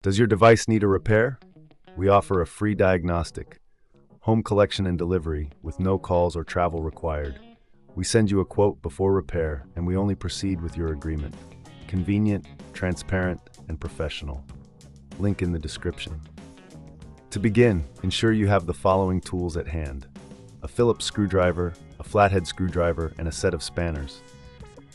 Does your device need a repair? We offer a free diagnostic, home collection and delivery with no calls or travel required. We send you a quote before repair, and we only proceed with your agreement. Convenient, transparent, and professional. Link in the description. To begin, ensure you have the following tools at hand: a Phillips screwdriver, a flathead screwdriver, and a set of spanners.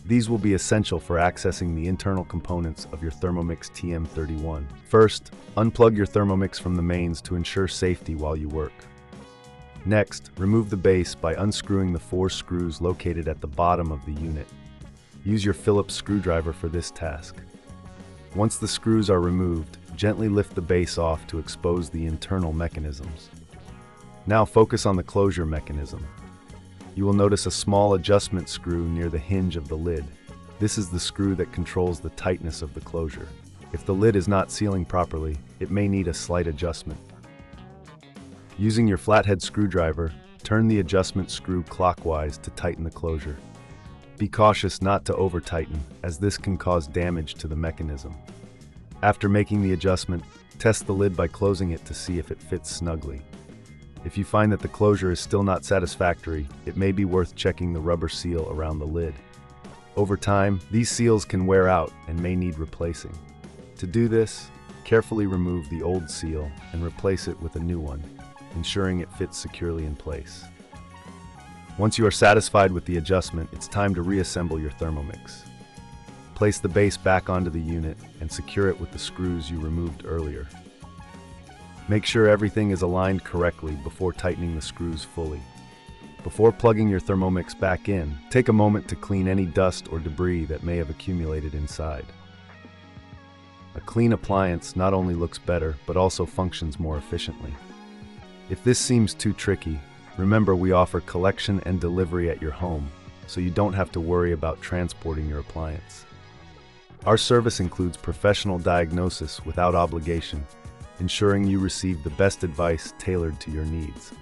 These will be essential for accessing the internal components of your Thermomix TM31. First, unplug your Thermomix from the mains to ensure safety while you work. Next, remove the base by unscrewing the 4 screws located at the bottom of the unit. Use your Phillips screwdriver for this task. Once the screws are removed, gently lift the base off to expose the internal mechanisms. Now focus on the closure mechanism. You will notice a small adjustment screw near the hinge of the lid. This is the screw that controls the tightness of the closure. If the lid is not sealing properly, it may need a slight adjustment. Using your flathead screwdriver, turn the adjustment screw clockwise to tighten the closure. Be cautious not to over-tighten, as this can cause damage to the mechanism. After making the adjustment, test the lid by closing it to see if it fits snugly. If you find that the closure is still not satisfactory, it may be worth checking the rubber seal around the lid. Over time, these seals can wear out and may need replacing. To do this, carefully remove the old seal and replace it with a new one, ensuring it fits securely in place. Once you are satisfied with the adjustment, it's time to reassemble your Thermomix. Place the base back onto the unit and secure it with the screws you removed earlier. Make sure everything is aligned correctly before tightening the screws fully. Before plugging your Thermomix back in, take a moment to clean any dust or debris that may have accumulated inside. A clean appliance not only looks better, but also functions more efficiently. If this seems too tricky, remember we offer collection and delivery at your home, so you don't have to worry about transporting your appliance. Our service includes professional diagnosis without obligation, ensuring you receive the best advice tailored to your needs.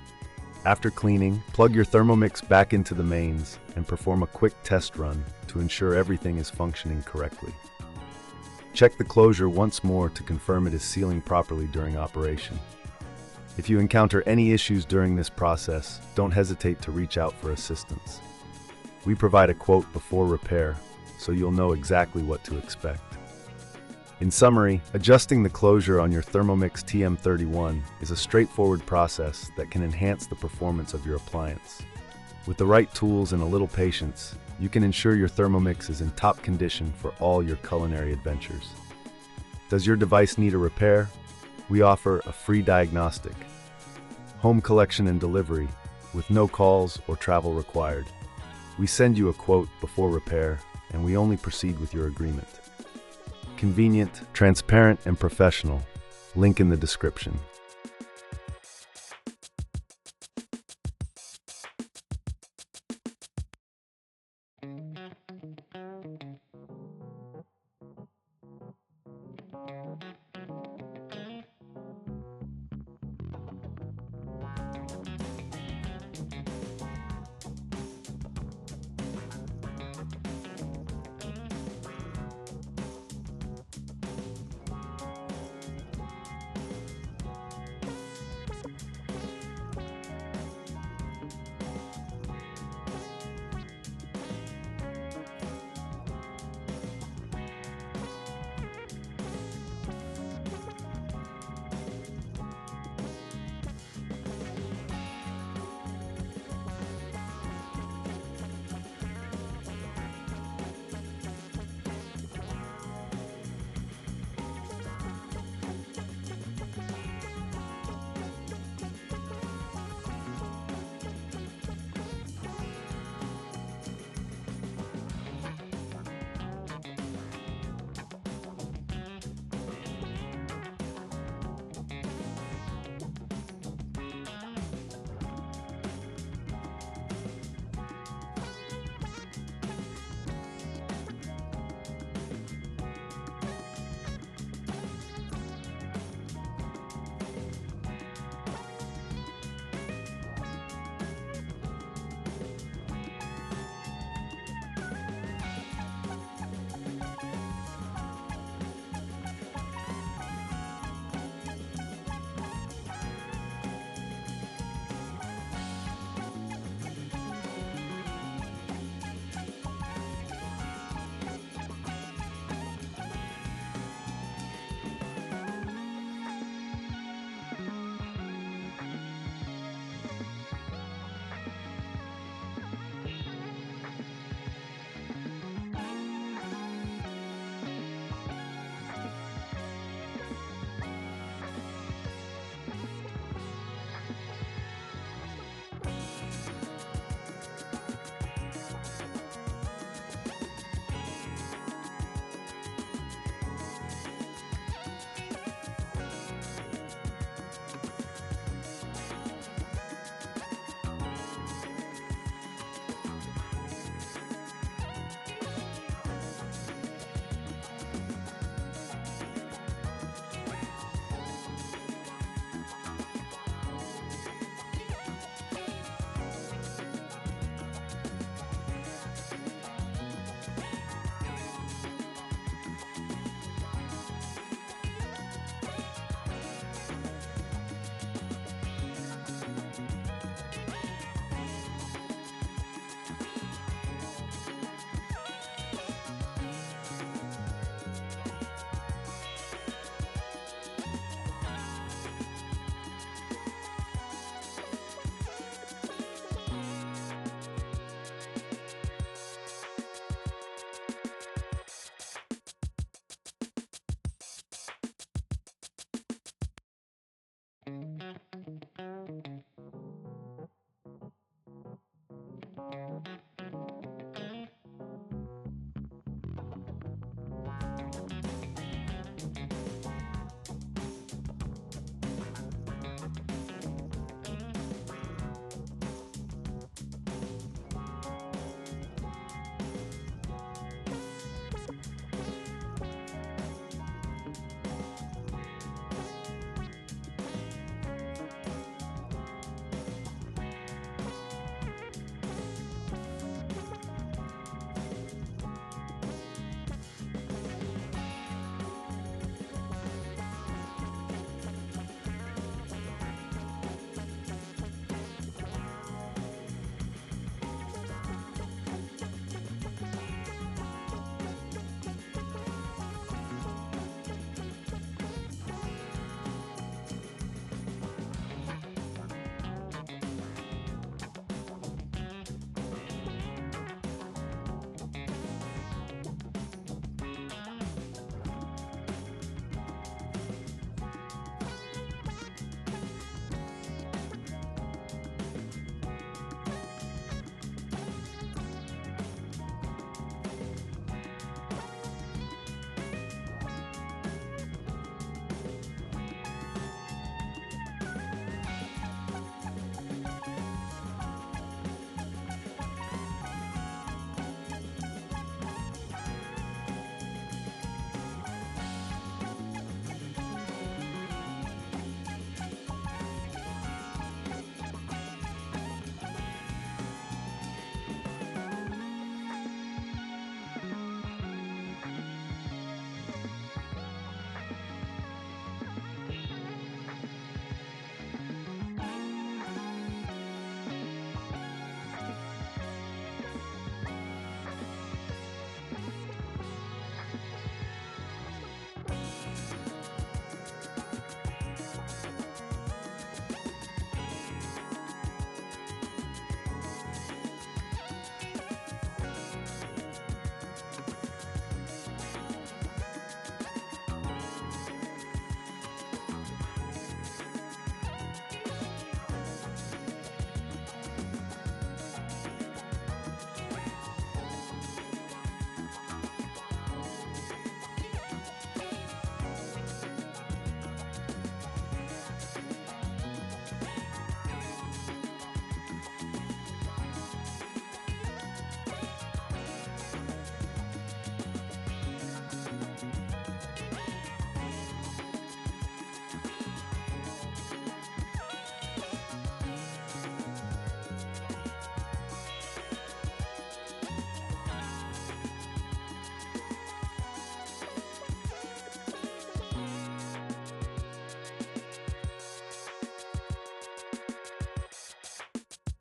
After cleaning, plug your Thermomix back into the mains and perform a quick test run to ensure everything is functioning correctly. Check the closure once more to confirm it is sealing properly during operation. If you encounter any issues during this process, don't hesitate to reach out for assistance. We provide a quote before repair, so you'll know exactly what to expect. In summary, adjusting the closure on your Thermomix TM31 is a straightforward process that can enhance the performance of your appliance. With the right tools and a little patience, you can ensure your Thermomix is in top condition for all your culinary adventures. Does your device need a repair? We offer a free diagnostic, home collection and delivery with no calls or travel required. We send you a quote before repair, and we only proceed with your agreement. Convenient, transparent, and professional. Link in the description.